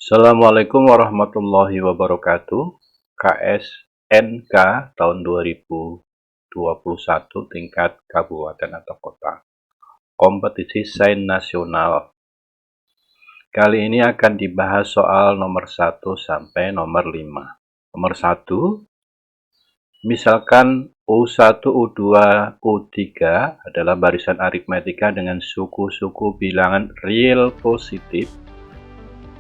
Assalamualaikum warahmatullahi wabarakatuh. KSNK tahun 2021 tingkat kabupaten atau kota. Kompetisi sains nasional. Kali ini akan dibahas soal nomor 1 sampai nomor 5. Nomor 1, misalkan U1, U2, U3 adalah barisan aritmetika dengan suku-suku bilangan real positif.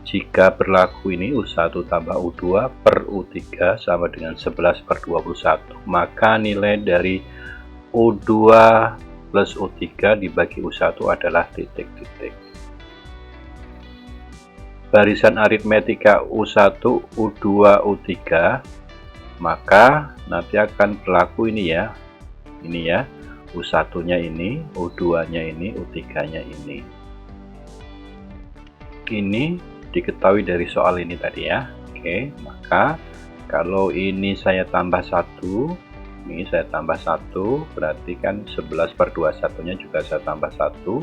Jika berlaku ini U1 tambah U2 per U3 sama dengan 11/21, maka nilai dari U2 plus U3 dibagi U1 adalah titik-titik. Barisan aritmetika U1, U2, U3, maka nanti akan berlaku ini ya. Ini ya, U1-nya ini, U2-nya ini, U3-nya ini. Ini diketahui dari soal ini tadi ya. Oke, maka kalau ini saya tambah 1, ini saya tambah 1, berarti kan 11/21-nya juga saya tambah 1.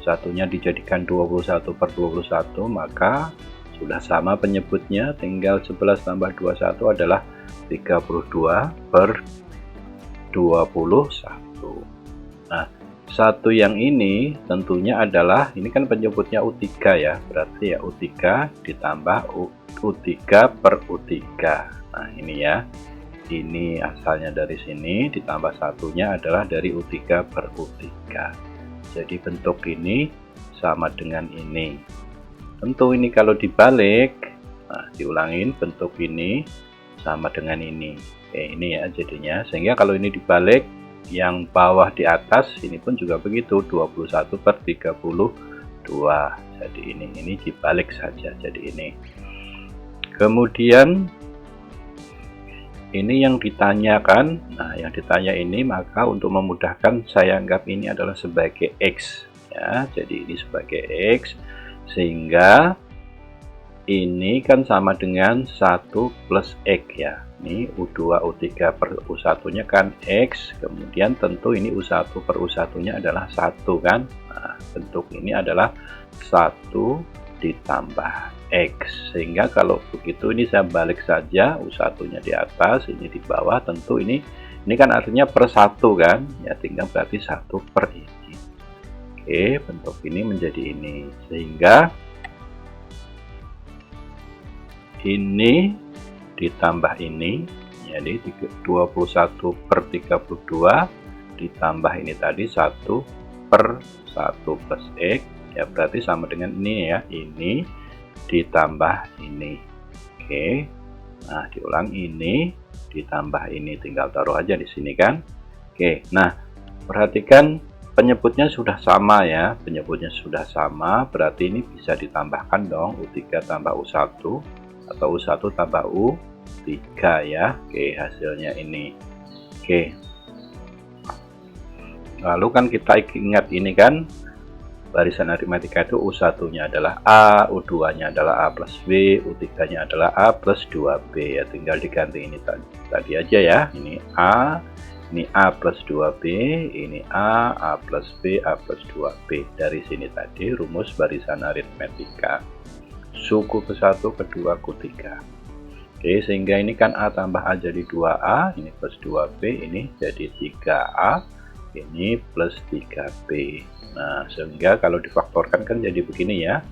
Satunya dijadikan 21/21, maka sudah sama penyebutnya, tinggal 11 tambah 21 adalah 32/21. Nah, satu yang ini tentunya adalah, ini kan penyebutnya U3 ya, berarti ya U3 ditambah U3 per U3. Nah ini ya, ini asalnya dari sini, ditambah satunya adalah dari U3 per U3. Jadi bentuk ini sama dengan ini. Tentu ini kalau dibalik, nah diulangin, bentuk ini sama dengan ini. Oke, ini ya jadinya, sehingga kalau ini dibalik, yang bawah di atas ini pun juga begitu, 21/32. Jadi ini dibalik saja, jadi ini. Kemudian ini yang ditanyakan, nah yang ditanya ini, maka untuk memudahkan saya anggap ini adalah sebagai X ya. Jadi ini sebagai X, sehingga ini kan sama dengan 1 plus X ya. Ini U2, U3 per U1 nya kan X, kemudian tentu ini U1 per U1 nya adalah 1 kan. Nah bentuk ini adalah 1 ditambah X, sehingga kalau begitu ini saya balik saja, U1 nya di atas, ini di bawah. Tentu ini kan artinya per 1 kan ya, tinggal berarti 1 per ini. Oke, bentuk ini menjadi ini, sehingga ini ditambah ini, jadi 21/32 ditambah ini tadi 1 per 1 plus X ya, berarti sama dengan ini ya, ini ditambah ini. Oke, nah diulang, ini ditambah ini, tinggal taruh aja di sini kan. Oke, nah perhatikan penyebutnya sudah sama ya, penyebutnya sudah sama, berarti ini bisa ditambahkan dong, U3 tambah U1 atau U1 tambah U3 ya. Oke, hasilnya ini. Oke, lalu kan kita ingat ini kan, barisan aritmetika itu U1 nya adalah A, U2 nya adalah A plus B, U3 nya adalah A plus 2B ya, tinggal diganti ini tadi aja ya. Ini A, ini A plus 2B, ini A plus B, A plus 2B. Dari sini tadi rumus barisan aritmetika. Suku ke-1, kedua, ke-3. Oke, sehingga ini kan A tambah A jadi 2A, ini plus 2B, ini jadi 3A, ini plus 3B. Nah, sehingga kalau difaktorkan kan jadi begini ya,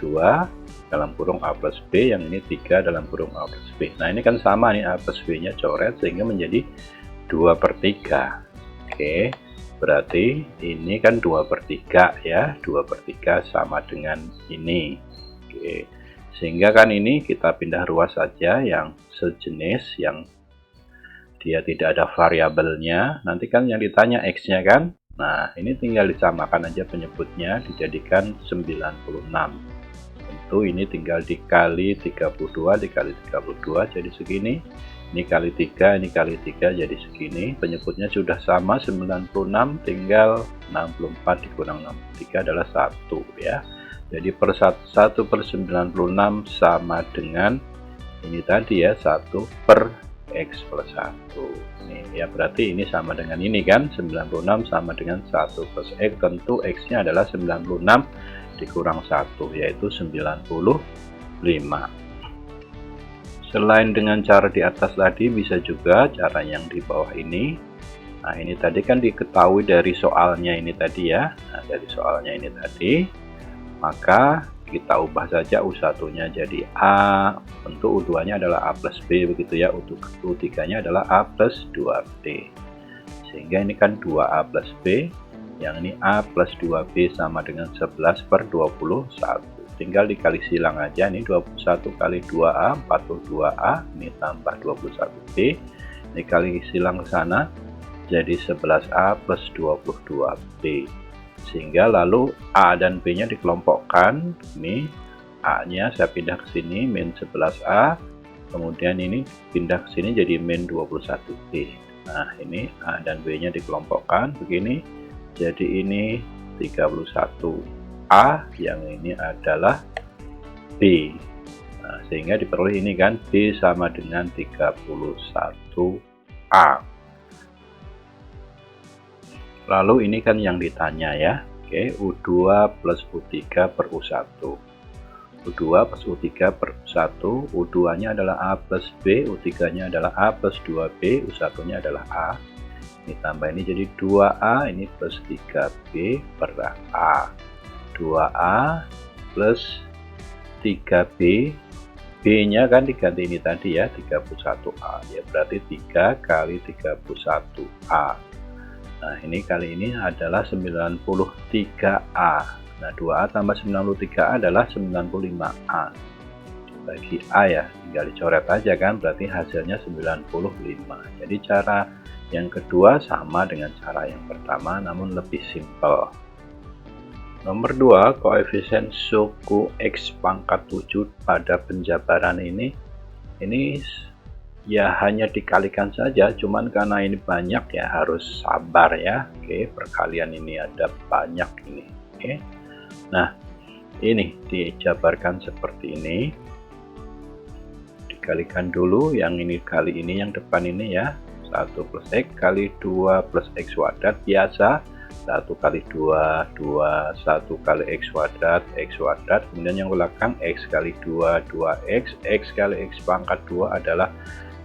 2 dalam kurung A plus B, yang ini 3 dalam kurung A plus B. Nah ini kan sama nih, A plus B nya coret, sehingga menjadi 2/3. Oke, berarti ini kan 2/3 ya, 2/3 sama dengan ini. Oke, sehingga kan ini kita pindah ruas saja yang sejenis, yang dia tidak ada variabelnya. Nanti kan yang ditanya X nya kan, nah ini tinggal disamakan aja penyebutnya, dijadikan 96. Tentu ini tinggal dikali 32, dikali 32 jadi segini, ini kali 3, ini kali 3 jadi segini. Penyebutnya sudah sama, 96, tinggal 64 dikurang 63 adalah 1 ya. Jadi per 1/96 sama dengan ini tadi ya, 1 per X plus 1. Ini ya, berarti ini sama dengan ini kan, 96 sama dengan 1 plus X. Tentu X nya adalah 96 dikurang 1, yaitu 95. Selain dengan cara di atas tadi, bisa juga cara yang di bawah ini. Nah, ini tadi kan diketahui dari soalnya ini tadi ya. Nah, dari soalnya ini tadi, maka kita ubah saja U1-nya jadi A, untuk U2-nya adalah A plus B, begitu ya. Untuk U3-nya adalah A plus 2B. Sehingga ini kan 2A plus B, yang ini A plus 2B sama dengan 11/21. Tinggal dikali silang aja, ini 21 kali 2A, 42A, ini tambah 21B, ini kali silang ke sana, jadi 11A plus 22B. Sehingga lalu A dan B nya dikelompokkan. Ini A nya saya pindah ke sini, min 11A, kemudian ini pindah ke sini jadi min 21B. Nah, ini A dan B nya dikelompokkan begini, jadi ini 31A, yang ini adalah B. Nah, sehingga diperoleh ini kan B sama dengan 31A. Lalu ini kan yang ditanya ya. Oke, U2 plus U3 per U1. U2 plus U3 per U1, U2-nya adalah A plus B, U3-nya adalah A plus 2B, U1-nya adalah A. Ini tambah ini jadi 2A, ini plus 3B per A. 2A plus 3B, B-nya kan diganti ini tadi ya, 31A. Ya berarti 3 kali 31A. Nah, ini kali ini adalah 93A. Nah, 2A tambah 93A adalah 95A. Bagi A ya, tinggal dicoret aja kan, berarti hasilnya 95. Jadi cara yang kedua sama dengan cara yang pertama, namun lebih simpel. Nomor 2, koefisien suku X pangkat 7 pada penjabaran ini ya hanya dikalikan saja, cuman karena ini banyak ya harus sabar ya. Oke, perkalian ini ada banyak ini. Oke, nah ini dijabarkan seperti ini, dikalikan dulu, yang ini kali ini, yang depan ini ya, 1 plus X kali 2 plus X kuadrat biasa, 1 kali 2, 2, 1 kali X kuadrat, kemudian yang belakang X kali 2, 2X, X kali X pangkat 2 adalah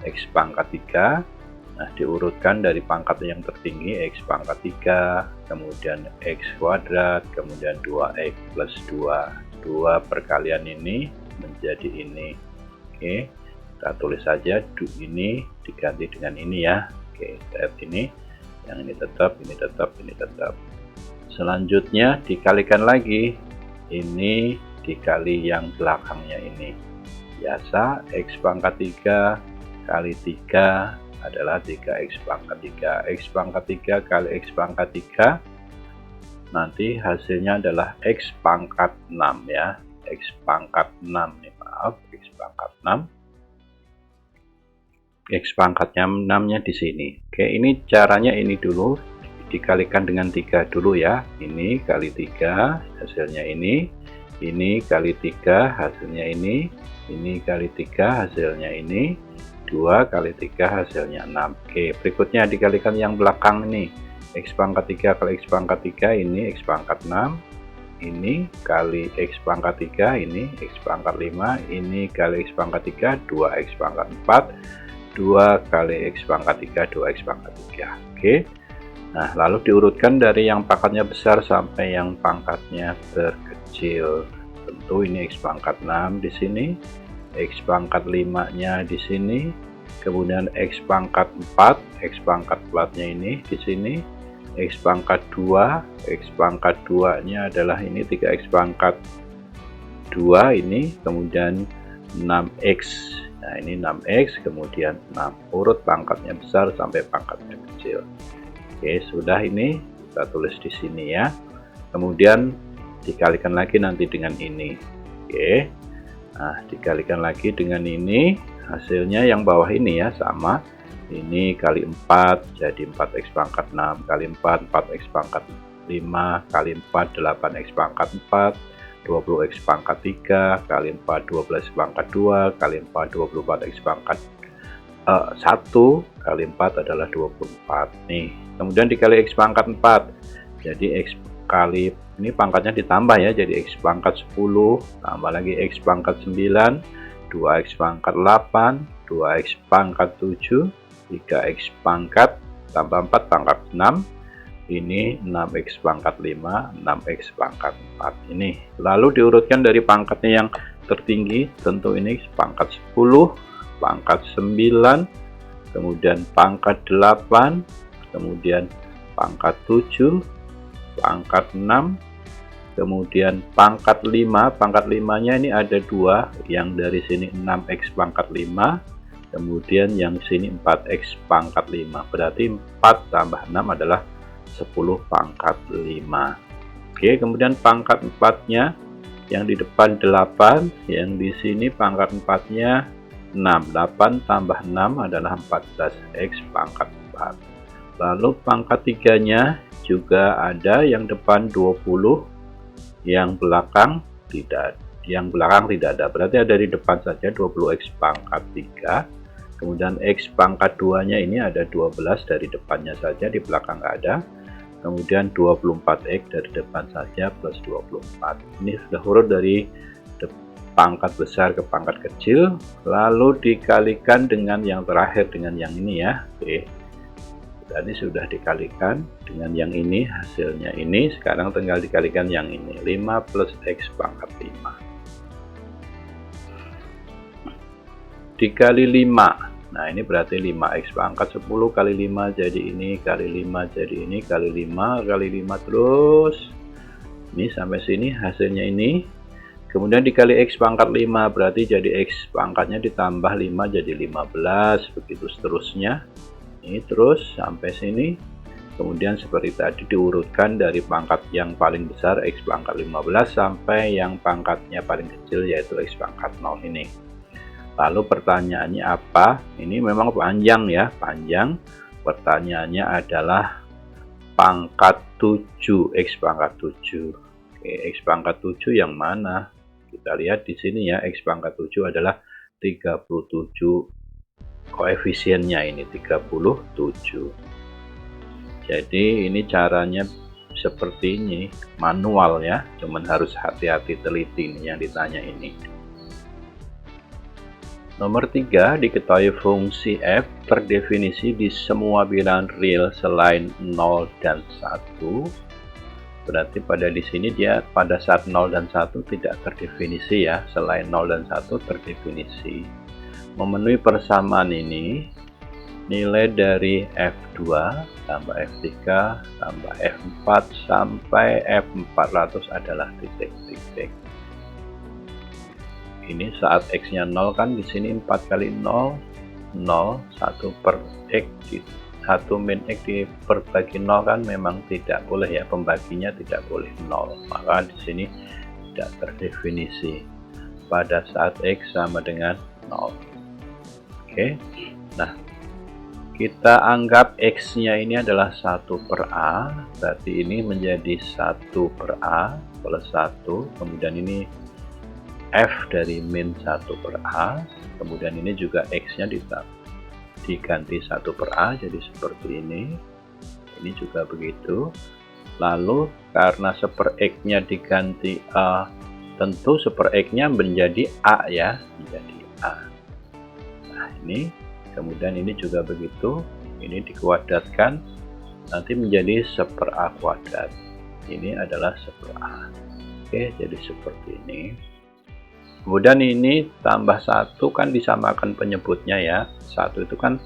X pangkat 3. Nah, diurutkan dari pangkat yang tertinggi X pangkat 3, kemudian X kuadrat, kemudian 2X plus 2. 2 perkalian ini menjadi ini. Oke, kita tulis saja, ini diganti dengan ini ya. Oke, lihat ini, yang ini tetap, ini tetap, ini tetap. Selanjutnya dikalikan lagi, ini dikali yang belakangnya ini. Biasa, X pangkat 3 kali 3 adalah 3X pangkat 3. X pangkat 3 kali X pangkat 3, nanti hasilnya adalah X pangkat 6 ya. X pangkat 6 nih, maaf, X pangkat 6. X pangkatnya 6-nya di sini. Oke, ini caranya ini dulu, dikalikan dengan 3 dulu ya. Ini kali 3, hasilnya ini kali 3, hasilnya ini kali 3, hasilnya ini, 2 kali 3 hasilnya 6. Oke, berikutnya dikalikan yang belakang ini, X pangkat 3 kali X pangkat 3, ini X pangkat 6, ini kali X pangkat 3, ini X pangkat 5, ini kali X pangkat 3, 2X pangkat 4, 2 kali X pangkat 3, 2X pangkat 3. Oke, nah lalu diurutkan dari yang pangkatnya besar sampai yang pangkatnya terkecil. Tentu ini X pangkat 6 di sini, X pangkat 5-nya di sini, kemudian X pangkat 4, X pangkat 4-nya ini di sini, X pangkat 2, X pangkat 2-nya adalah ini 3X pangkat 2 ini, kemudian 6X. Nah, ini 6X, kemudian 6. Urut pangkatnya besar sampai pangkatnya kecil. Oke, sudah, ini kita tulis di sini ya. Kemudian dikalikan lagi nanti dengan ini. Oke. Nah, dikalikan lagi dengan ini, hasilnya yang bawah ini ya, sama. Ini kali 4, jadi 4X pangkat 6, kali 4, 4X pangkat 5, kali 4, 8X pangkat 4, 20X pangkat 3, kali 4, 12X pangkat 2, kali 4, 24X pangkat 1, kali 4 adalah 24. Nih, kemudian dikali X pangkat 4, jadi X kali Ini pangkatnya ditambah ya, jadi X pangkat 10, tambah lagi X pangkat 9, 2X pangkat 8, 2X pangkat 7, 3X pangkat, tambah 4 pangkat 6, ini 6X pangkat 5, 6X pangkat 4 ini. Lalu diurutkan dari pangkatnya yang tertinggi, tentu ini pangkat 10, pangkat 9, kemudian pangkat 8, kemudian pangkat 7, pangkat 6, kemudian pangkat 5. Pangkat 5-nya ini ada 2, yang dari sini 6X pangkat 5, kemudian yang sini 4X pangkat 5, berarti 4 tambah 6 adalah 10 pangkat 5. Oke, kemudian pangkat 4-nya yang di depan 8, yang di sini pangkat 4-nya 6. 8 tambah 6 adalah 14X pangkat 4. Lalu pangkat 3-nya juga ada, yang depan 20, yang belakang tidak ada, berarti ada di depan saja 20X pangkat 3. Kemudian X pangkat 2-nya ini ada 12 dari depannya saja, di belakang nggak ada. Kemudian 24X dari depan saja plus 24. Ini sudah urut dari pangkat besar ke pangkat kecil, lalu dikalikan dengan yang terakhir, dengan yang ini ya. Oke, tadi sudah dikalikan dengan yang ini, hasilnya ini. Sekarang tinggal dikalikan yang ini, 5 plus X pangkat 5 dikali 5. Nah ini berarti 5X pangkat 10 kali 5 jadi ini, kali 5 jadi ini, kali 5 kali 5 terus. Ini sampai sini hasilnya ini. Kemudian dikali X pangkat 5, berarti jadi X pangkatnya ditambah 5 jadi 15, begitu seterusnya. Ini terus sampai sini. Kemudian seperti tadi diurutkan dari pangkat yang paling besar X pangkat 15 sampai yang pangkatnya paling kecil yaitu X pangkat 0 ini. Lalu pertanyaannya apa? Ini memang panjang ya, panjang. Pertanyaannya adalah pangkat 7, X pangkat 7. Oke, X pangkat 7 yang mana? Kita lihat di sini ya, X pangkat 7 adalah 37. Koefisiennya ini 37. Jadi ini caranya seperti ini, manual ya, cuman harus hati-hati, teliti nih yang ditanya ini. Nomor 3, diketahui fungsi f terdefinisi di semua bilangan real selain 0 dan 1. Berarti pada di sini dia pada saat 0 dan 1 tidak terdefinisi ya, selain 0 dan 1 terdefinisi. Memenuhi persamaan ini, nilai dari F2 tambah F3 tambah F4 sampai F400 adalah titik-titik. Ini saat X-nya 0 kan, di sini 4 kali 0, 0, 1 per X, 1 min X diperbagi 0 kan memang tidak boleh ya, pembaginya tidak boleh 0. Maka di sini tidak terdefinisi pada saat X sama dengan 0. Oke, nah kita anggap X-nya ini adalah 1 per A, berarti ini menjadi 1 per A plus 1, kemudian ini F dari min 1 per A, kemudian ini juga X-nya diganti 1 per A, jadi seperti ini juga begitu. Lalu karena 1 per X-nya diganti A, tentu 1 per X-nya menjadi A ya, menjadi A. Nah ini, kemudian ini juga begitu, ini dikuadratkan, nanti menjadi 1 per A kuadrat. Ini adalah 1 per A. Oke, jadi seperti ini. Kemudian ini tambah 1 kan disamakan penyebutnya ya. 1 itu kan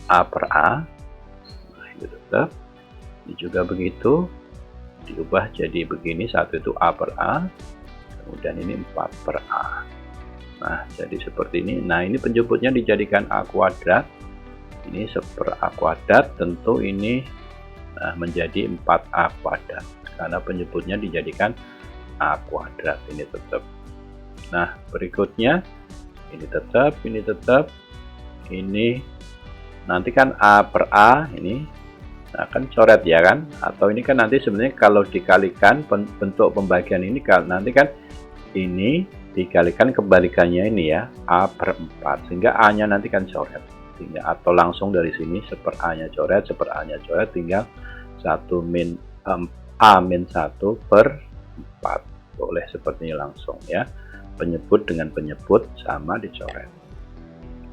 A per A. Nah, itu tetap. Ini juga begitu. Diubah jadi begini. 1 itu A per A. Kemudian ini 4 per A. Nah, jadi seperti ini. Nah, ini penyebutnya dijadikan A kuadrat. Ini 1 per A kuadrat. Tentu ini menjadi 4A kuadrat. Karena penyebutnya dijadikan A kuadrat. Ini tetap. Nah, berikutnya ini tetap, ini nanti kan A per A ini akan coret ya kan, atau ini kan nanti sebenarnya kalau dikalikan bentuk pembagian ini nanti kan ini dikalikan kebalikannya ini ya, A per 4, sehingga A nya nanti kan coret, sehingga atau langsung dari sini 1 per A nya coret, 1 per A nya coret, tinggal 1 min A min 1 per boleh seperti ini langsung ya, penyebut dengan penyebut sama dicoret.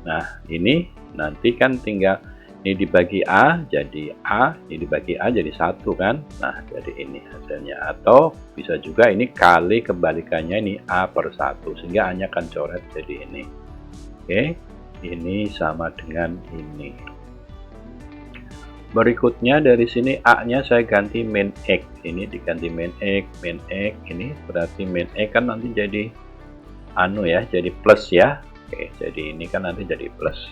Nah ini nanti kan tinggal ini dibagi A jadi A, ini dibagi A jadi 1 kan. Nah jadi ini hasilnya, atau bisa juga ini kali kebalikannya, ini A per 1, sehingga A nya akan coret jadi ini. Oke, ini sama dengan ini. Berikutnya dari sini A nya saya ganti min X, ini diganti min X, ini berarti min X kan nanti jadi anu ya, jadi plus ya. Oke, jadi ini kan nanti jadi plus.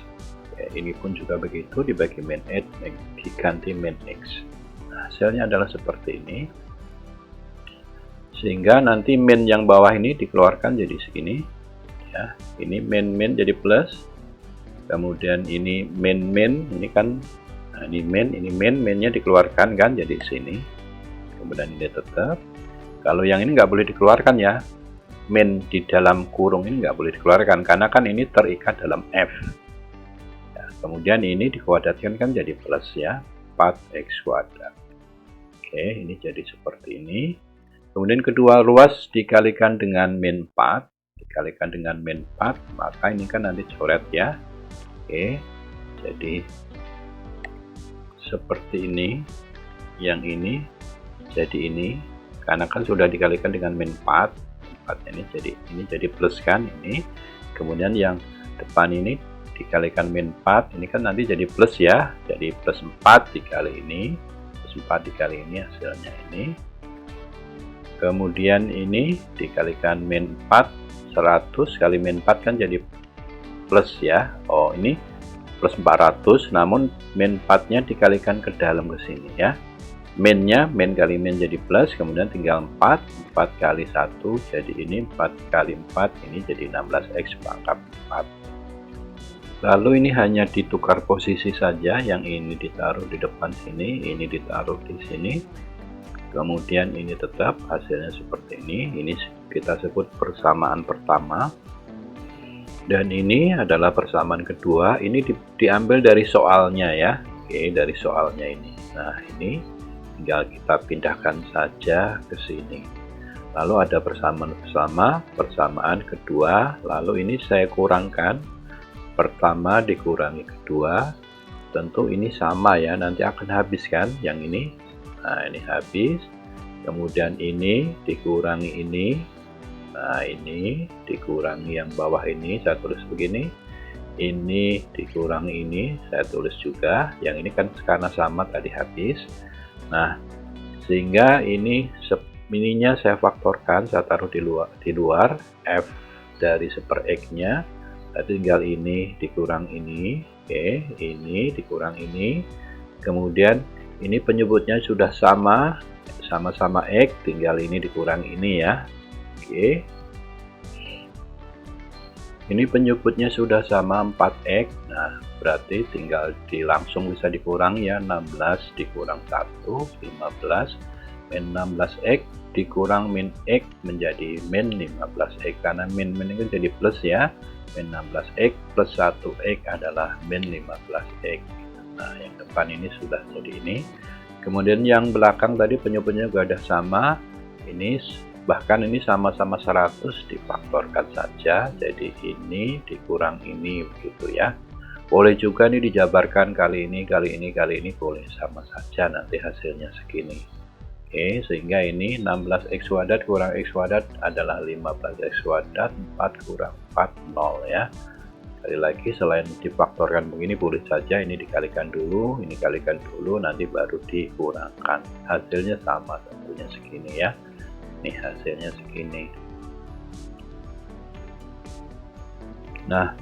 Oke, ini pun juga begitu, dibagi min X diganti min X. Nah, hasilnya adalah seperti ini, sehingga nanti min yang bawah ini dikeluarkan jadi segini ya. Ini min jadi plus, kemudian ini min ini kan, nah ini minnya dikeluarkan kan jadi sini, kemudian ini tetap. Kalau yang ini nggak boleh dikeluarkan ya, min di dalam kurung ini nggak boleh dikeluarkan karena kan ini terikat dalam F ya. Kemudian ini dikuadratkan kan jadi plus ya, 4x kuadrat. Oke, ini jadi seperti ini. Kemudian kedua ruas dikalikan dengan min 4, dikalikan dengan min 4, maka ini kan nanti coret ya. Oke, jadi seperti ini. Yang ini jadi ini, karena kan sudah dikalikan dengan min 4 ini jadi plus kan ini. Kemudian yang depan ini dikalikan min 4, ini kan nanti jadi plus ya, jadi plus 4 dikali ini, plus 4 dikali ini hasilnya ini. Kemudian ini dikalikan min 4, 100 kali min 4 kan jadi plus ya. Oh ini plus 400, namun min 4 nya dikalikan ke dalam ke sini ya. Min kali min jadi plus, kemudian tinggal 4 kali 1 jadi ini 4 kali 4, ini jadi 16x pangkat 4. Lalu ini hanya ditukar posisi saja, yang ini ditaruh di depan sini, ini ditaruh di sini, kemudian ini tetap hasilnya seperti ini kita sebut persamaan pertama, dan ini adalah persamaan kedua. Ini diambil dari soalnya ya. Oke, dari soalnya ini. Nah ini tinggal kita pindahkan saja ke sini. Lalu ada persamaan bersama, persamaan kedua, lalu ini saya kurangkan, pertama dikurangi kedua, tentu ini sama ya, nanti akan habis kan yang ini. Nah ini habis, kemudian ini dikurangi ini, nah ini dikurangi yang bawah ini, saya tulis begini, ini dikurangi ini, saya tulis juga, yang ini kan karena sama tadi habis. Nah, sehingga ini ininya saya faktorkan, saya taruh di luar F dari 1/X nya, tinggal ini dikurang ini. Oke, ini dikurang ini, kemudian ini penyebutnya sudah sama-sama X, tinggal ini dikurang ini ya. Oke, ini penyebutnya sudah sama 4x, nah berarti tinggal langsung bisa dikurang ya, 16 dikurang 1, 15, min 16x dikurang min x menjadi min 15x, karena min ini jadi plus ya, min 16x plus 1x adalah min 15x. Nah yang depan ini sudah jadi ini, kemudian yang belakang tadi penyebutnya juga ada sama, ini bahkan ini sama-sama 100, difaktorkan saja, jadi ini dikurang ini begitu ya. Boleh juga nih dijabarkan kali ini, boleh sama saja, nanti hasilnya segini. Oke, sehingga ini 16x kuadrat kurang x kuadrat adalah 15x kuadrat, 4 kurang 4, 0 ya. Sekali lagi, selain difaktorkan begini, boleh saja ini dikalikan dulu, ini kalikan dulu, nanti baru dikurangkan. Hasilnya sama tentunya segini ya. Ini hasilnya segini. Nah,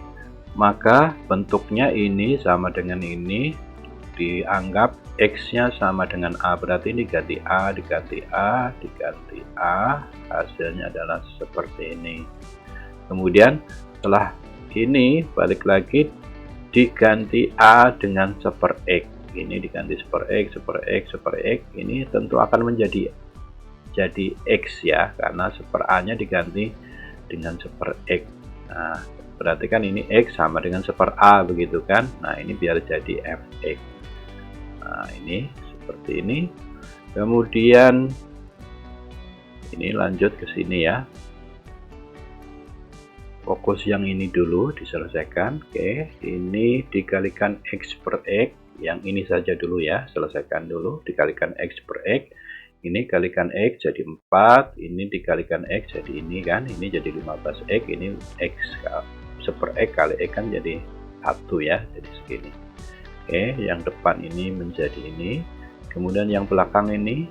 maka bentuknya ini sama dengan ini, dianggap X-nya sama dengan A, berarti ini diganti A, diganti A, diganti A, hasilnya adalah seperti ini. Kemudian setelah ini balik lagi diganti A dengan 1/X, ini diganti 1/X, ini tentu akan menjadi X ya, karena 1/A nya diganti dengan 1/X. Nah berarti kan ini X sama dengan 1/A begitu kan. Nah ini biar jadi Fx. Nah ini seperti ini. Kemudian Ini lanjut ke sini ya. Fokus yang ini dulu diselesaikan. Oke, ini dikalikan X per X. Yang ini saja dulu ya, selesaikan dulu. Dikalikan X per X. Ini kalikan X jadi 4. Ini dikalikan X jadi ini kan. Ini jadi 15X. Ini X per X kali X kan jadi 1 ya. Jadi segini. Oke, yang depan ini menjadi ini. Kemudian yang belakang ini.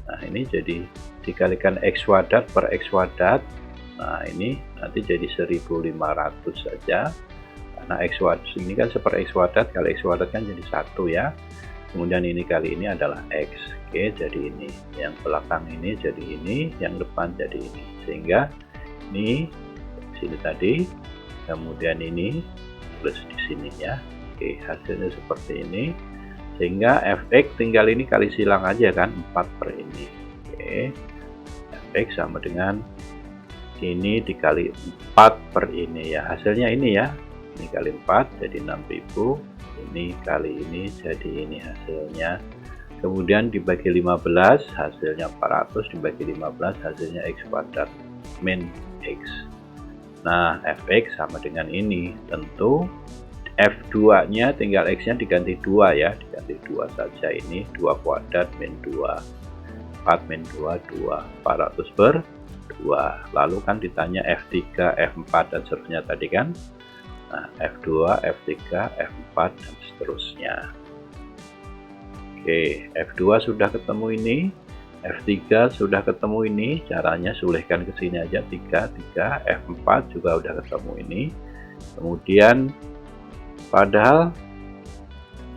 Nah, ini jadi dikalikan X kuadrat per X kuadrat. Nah, ini nanti jadi 1500 saja, karena X kuadrat ini kan per X kuadrat kali X kuadrat kan jadi 1 ya. Kemudian ini kali ini adalah X. Oke, jadi ini yang belakang ini jadi ini, yang depan jadi ini, sehingga ini sini tadi, kemudian ini plus di sini ya. Oke, hasilnya seperti ini, sehingga Fx tinggal ini kali silang aja kan, 4 per ini. Oke, Fx sama dengan ini dikali 4 per ini ya, hasilnya ini ya, ini kali 4 jadi 6000, ini kali ini jadi ini hasilnya, kemudian dibagi 15 hasilnya 400, dibagi 15 hasilnya X kuadrat min X. Nah, Fx sama dengan ini, tentu F2 nya tinggal X nya diganti 2 ya, diganti 2 saja, ini 2 kuadrat min 2, 4 min 2, 2, 400 per 2. Lalu kan ditanya F3, F4 dan seterusnya tadi kan. Nah, F2, F3, F4 dan seterusnya. Oke, F2 sudah ketemu ini, F3 sudah ketemu ini, caranya sulihkan ke sini aja 3, F4 juga udah ketemu ini. Kemudian padahal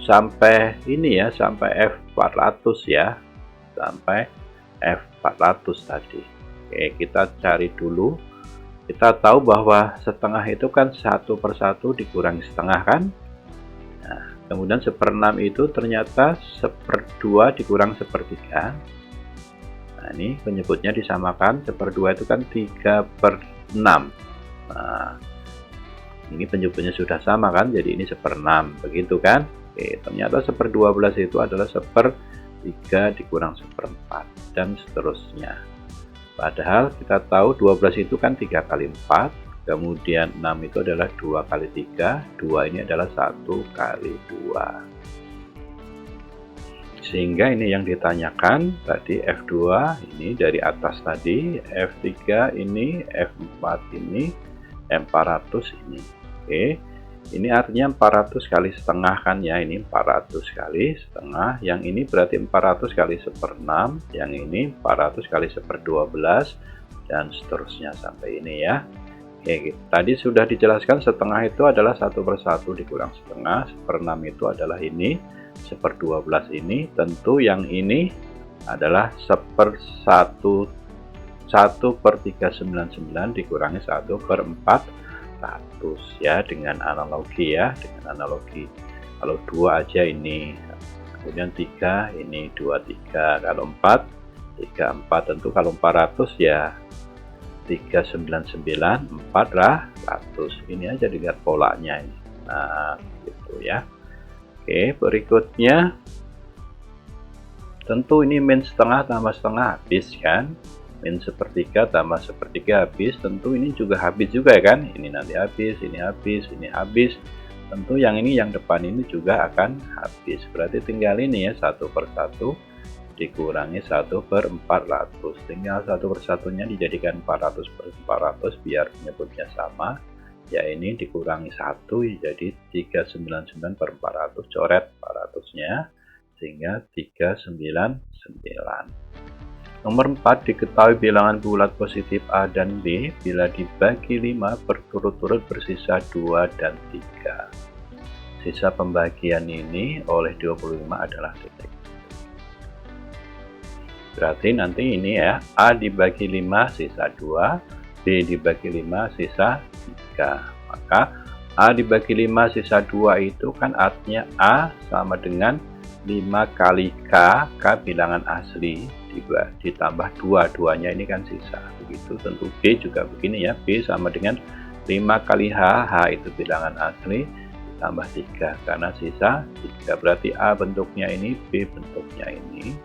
sampai ini ya, sampai F400 ya, sampai F400 tadi. Oke, kita cari dulu. Kita tahu bahwa setengah itu kan 1 per 1 dikurangi setengah kan. Nah, kemudian 1/6 itu ternyata 1/2 dikurang 1/3. Nah, ini penyebutnya disamakan. 1/2 itu kan 3/6. Nah, ini penyebutnya sudah sama kan, jadi ini 1/6 begitu kan. Oke, ternyata 1/12 itu adalah 1/3 dikurang 1/4 dan seterusnya. Padahal kita tahu 12 itu kan 3 kali 4, kemudian 6 itu adalah 2 kali 3, 2 ini adalah 1 kali 2. Sehingga ini yang ditanyakan tadi F2 ini dari atas tadi, F3 ini, F4 ini, M400 ini. Oke, ini artinya 400 kali setengah kan ya, ini 400 kali setengah, yang ini berarti 400 kali 1/6, yang ini 400 kali 1/12 dan seterusnya sampai ini ya. Oke, tadi sudah dijelaskan setengah itu adalah 1 per 1 dikurang setengah, 1/6 itu adalah ini, 1/12 ini, tentu yang ini adalah 1/1 per 399 dikurangi 1/400 ya, dengan analogi ya, dengan analogi. Kalau 2 aja ini, kemudian 3 ini 2 3, kalau 4 3 4, tentu kalau 400 ya 399 400. Ini aja dilihat polanya ini. Nah, gitu ya. Oke, berikutnya tentu ini min setengah tambah setengah habis kan, min 1/3 tambah 1/3 habis, tentu ini juga habis juga kan, ini nanti habis, ini habis, ini habis, tentu yang ini yang depan ini juga akan habis. Berarti tinggal ini ya, 1 per 1 dikurangi 1/400, tinggal 1 per 1 nya dijadikan 400 per 400 biar penyebutnya sama ya, ini dikurangi 1 jadi 399 per 400, coret 400 nya sehingga 399. Nomor 4, diketahui bilangan bulat positif A dan B bila dibagi 5 berturut-turut bersisa 2 dan 3. Sisa pembagian ini oleh 25 adalah titik. Berarti nanti ini ya, A dibagi 5 sisa 2, B dibagi 5 sisa 3. Maka A dibagi 5 sisa 2 itu kan artinya A sama dengan 5 kali K bilangan asli ditambah 2, 2-nya ini kan sisa. Begitu tentu B juga begini ya, B sama dengan 5 kali H itu bilangan asli ditambah 3 karena sisa 3. Berarti A bentuknya ini, B bentuknya ini.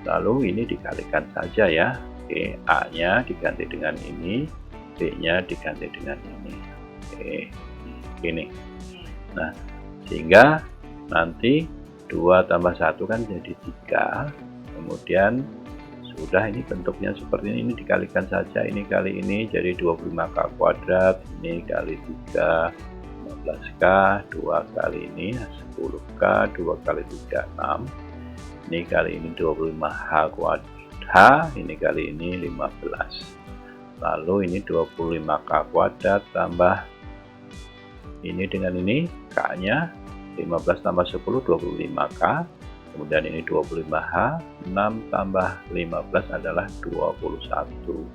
Lalu ini dikalikan saja ya, Oke, A-nya diganti dengan ini, B-nya diganti dengan ini. Oke, ini. Nah, sehingga nanti 2 tambah 1 kan jadi 3. Kemudian sudah, ini bentuknya seperti ini dikalikan saja, ini kali ini jadi 25K kuadrat, ini kali 3 15K, 2 kali ini 10K, 2 kali 3 6, ini kali ini 25H kuadrat, ini kali ini 15. Lalu ini 25K kuadrat tambah ini dengan ini, K nya 15 tambah 10 25K, kemudian ini 25H, 6 tambah 15 adalah 21.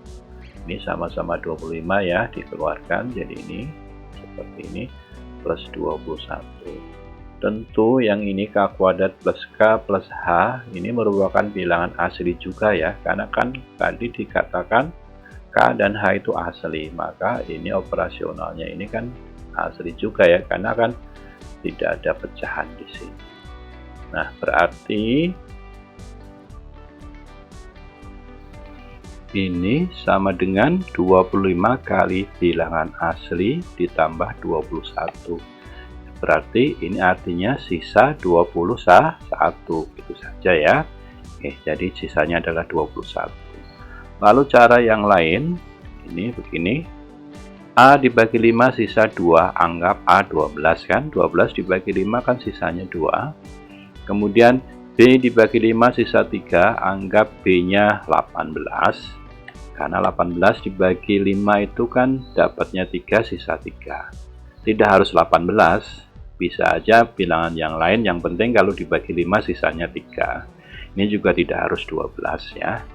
Ini sama-sama 25 ya, dikeluarkan jadi ini seperti ini, plus 21. Tentu yang ini K kuadrat plus K plus H ini merupakan bilangan asli juga ya, karena kan tadi dikatakan K dan H itu asli, maka ini operasionalnya ini kan asli juga ya, karena kan tidak ada pecahan di sini. Nah, berarti ini sama dengan 25 kali bilangan asli ditambah 21. Berarti ini artinya sisa 21, itu saja ya. Oke, jadi sisanya adalah 21. Lalu cara yang lain, ini begini. A dibagi 5 sisa 2, anggap A 12 kan, 12 dibagi 5 kan sisanya 2. Kemudian B dibagi 5 sisa 3, anggap B-nya 18. Karena 18 dibagi 5 itu kan dapatnya 3 sisa 3. Tidak harus 18, bisa aja bilangan yang lain, yang penting kalau dibagi 5 sisanya 3. Ini juga tidak harus 12 ya.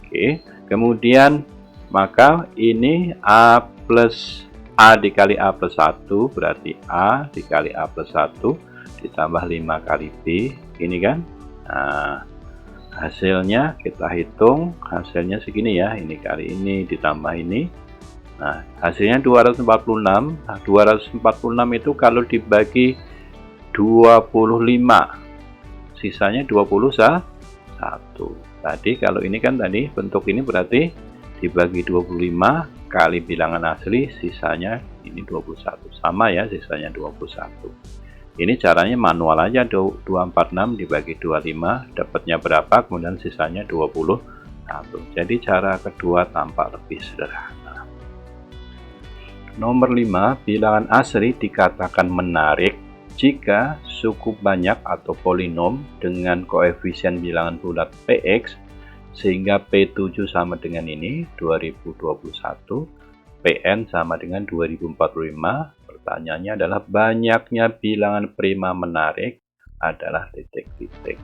Oke, kemudian maka ini A plus A dikali A plus 1 berarti A dikali A plus 1 ditambah 5 kali B, ini kan. Nah, hasilnya kita hitung, hasilnya segini ya, ini kali ini ditambah ini. Nah, hasilnya 246. Nah, 246 itu kalau dibagi 25 sisanya 21. Tadi kalau ini kan tadi bentuk ini berarti dibagi 25 kali bilangan asli, sisanya ini 21, sama ya, sisanya 21. Ini caranya manual aja, 246 dibagi 25 dapatnya berapa, kemudian sisanya 21. Jadi cara kedua tampak lebih sederhana. Nomor 5, bilangan asli dikatakan menarik jika suku banyak atau polinom dengan koefisien bilangan bulat Px sehingga P7 sama dengan ini 2021, Pn sama dengan 2045. Pertanyaannya adalah banyaknya bilangan prima menarik adalah titik-titik.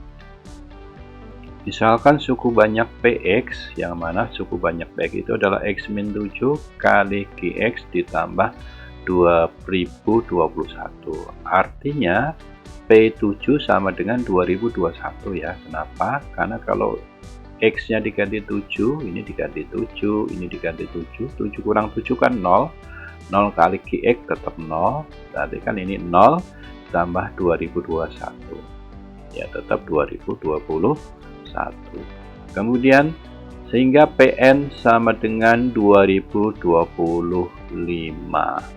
Misalkan suku banyak Px, yang mana suku banyak Px itu adalah X-7 kali Qx ditambah 2021. Artinya P7 sama dengan 2021 ya. Kenapa? Karena kalau X-nya diganti 7, ini diganti 7, ini diganti 7, 7 kurang 7 kan 0, 0 kali Qx tetap 0, berarti kan ini 0 tambah 2021, ya tetap 2021. Kemudian sehingga Pn sama dengan 2025,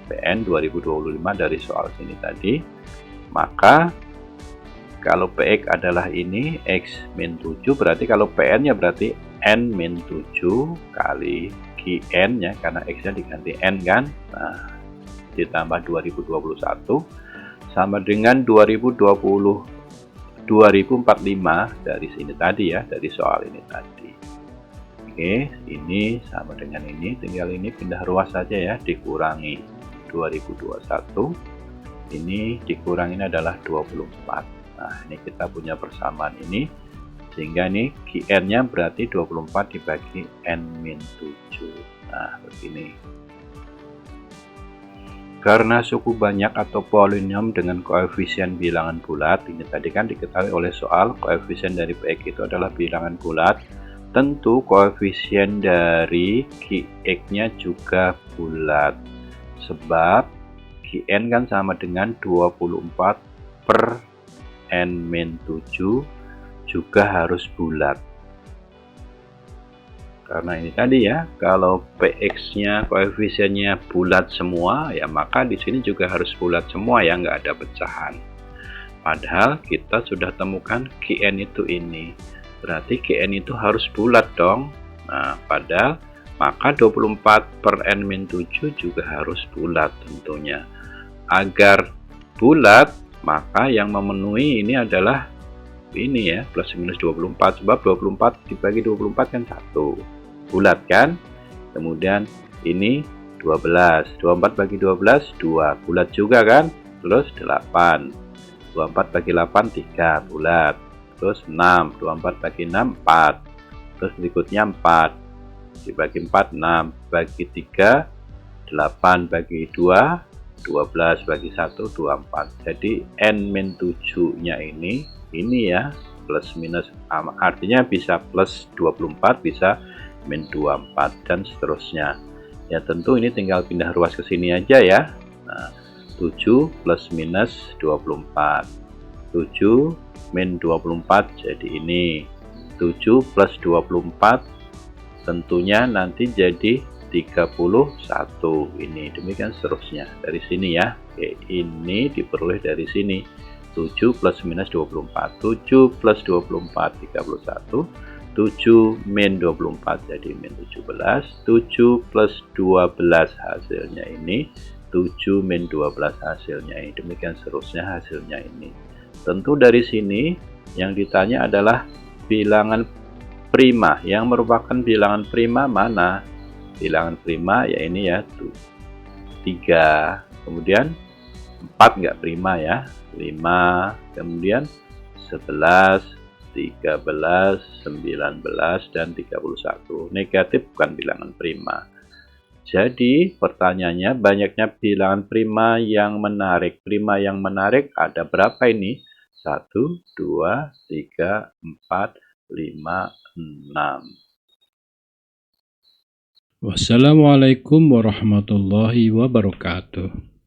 Pn 2025 dari soal sini tadi. Maka kalau Px adalah ini X-7, berarti kalau Pn nya berarti N-7 kali Qn ya, karena X nya diganti N kan. Nah, ditambah 2021 sama dengan 2045 dari sini tadi ya, dari soal ini tadi. Oke, ini sama dengan ini, tinggal ini pindah ruas saja ya, dikurangi 2021, ini dikurangin adalah 24. Nah, ini kita punya persamaan ini, sehingga ini Qn nya berarti 24 dibagi N-7. Nah, begini. Karena suku banyak atau polinom dengan koefisien bilangan bulat, ini tadi kan diketahui oleh soal koefisien dari Px itu adalah bilangan bulat, tentu koefisien dari Qx-nya juga bulat. Sebab Qn kan sama dengan 24 per N-7 juga harus bulat. Karena ini tadi ya, kalau PX-nya, koefisiennya bulat semua, ya maka di sini juga harus bulat semua ya, nggak ada pecahan. Padahal kita sudah temukan Qn itu ini. Berarti Qn itu harus bulat dong. Nah, padahal maka 24 per N-7 juga harus bulat tentunya. Agar bulat, maka yang memenuhi ini adalah ini ya, plus minus 24. Sebab 24 dibagi 24 kan 1. Bulat kan. Kemudian ini 12, 24 bagi 12 2, bulat juga kan. Terus 8, 24 bagi 8 3, bulat. Terus 6, 24 bagi 6 4. Terus berikutnya 4 dibagi 4 6, bagi 3 8, bagi 2 12, bagi 1 24. Jadi N-7 nya ini ya, plus minus, artinya bisa plus 24, bisa min 24 dan seterusnya. Ya tentu ini tinggal pindah ruas ke sini aja ya. Nah, 7 plus minus 24. 7 min 24 jadi ini. 7 plus 24 tentunya nanti jadi 31 ini. Demikian seterusnya dari sini ya. Oke, ini diperoleh dari sini. 7 plus minus 24. 7 plus 24 31. 7 min 24 jadi min 17. 7 plus 12 hasilnya ini. 7 min 12 hasilnya ini. Demikian seterusnya hasilnya ini. Tentu dari sini yang ditanya adalah bilangan prima. Yang merupakan bilangan prima mana? Bilangan prima ya ini ya, 3. Kemudian 4 nggak prima ya, 5. Kemudian 11, 13, 19, dan 31. Negatif bukan bilangan prima. Jadi pertanyaannya, banyaknya bilangan prima yang menarik. Prima yang menarik ada berapa ini? 1, 2, 3, 4, 5, 6. Wassalamualaikum warahmatullahi wabarakatuh.